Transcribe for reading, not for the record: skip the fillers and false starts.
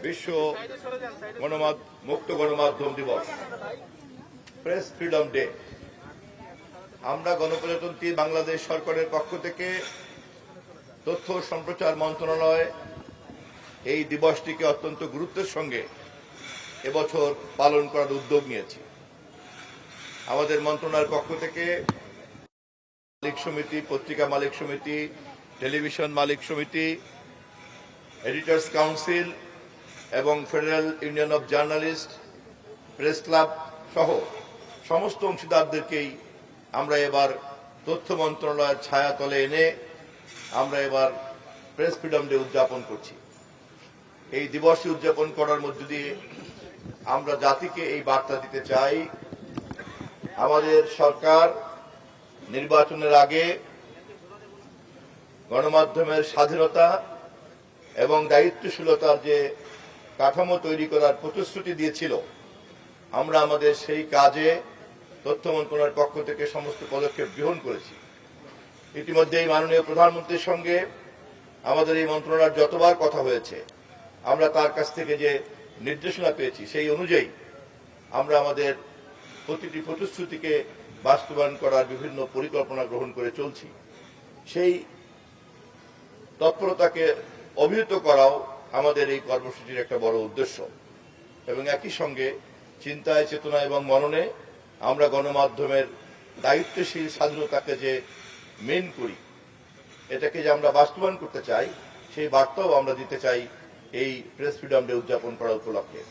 বিশ্ব মুক্ত গণমাধ্যম দিবস, প্রেস ফ্রিডম ডে। আমরা গণপ্রজাতন্ত্রী বাংলাদেশ সরকারের পক্ষ থেকে তথ্য সম্প্রচার মন্ত্রণালয় এই দিবসটিকে অত্যন্ত গুরুত্বের সঙ্গে এবছর পালন করার উদ্যোগ নিয়েছি। আমাদের মন্ত্রণালয়ের পক্ষ থেকে মালিক সমিতি, পত্রিকা মালিক সমিতি, টেলিভিশন মালিক সমিতি, এডিটর্স কাউন্সিল এবং federal union of journalist, press club সহ সমস্ত অংশীদারদেরকেই আমরা এবার তথ্য মন্ত্রণালয়ের ছায়াতলে এনে আমরা এবার প্রেস ফ্রিডম ডে উদযাপন করছি। এই দিবসটি উদযাপন করার মধ্য দিয়ে আমরা জাতিকে এই বার্তা দিতে চাই, আমাদের সরকার নির্বাচনের আগে গণমাধ্যমের স্বাধীনতা এবং দায়িত্বশীলতার যে কাঠামো তৈরি করার প্রতিশ্রুতি দিয়েছিল, আমরা আমাদের সেই কাজে তথ্য মন্ত্রণালয়ের পক্ষ থেকে সমস্ত পদক্ষেপ গ্রহণ করেছি। ইতিমধ্যেই মাননীয় প্রধানমন্ত্রীর সঙ্গে আমাদের এই মন্ত্রণালয়ের যতবার কথা হয়েছে, আমরা তার কাছ থেকে যে নির্দেশনা পেয়েছি সেই অনুযায়ী আমরা আমাদের প্রতিটি প্রতিশ্রুতিকে বাস্তবায়ন করার বিভিন্ন পরিকল্পনা গ্রহণ করে চলছি। সেই তৎপরতাকে অভিহিত করাও আমাদের এই কর্মসূচির একটা বড় উদ্দেশ্য। এবং একই সঙ্গে চিন্তায়, চেতনা এবং মননে আমরা গণমাধ্যমের দায়িত্বশীল স্বাধীনতাকে যে মেন করি, এটাকে যে আমরা বাস্তবায়ন করতে চাই, সেই বার্তাও আমরা দিতে চাই এই প্রেস ফ্রিডম ডে উদযাপন করার উপলক্ষে।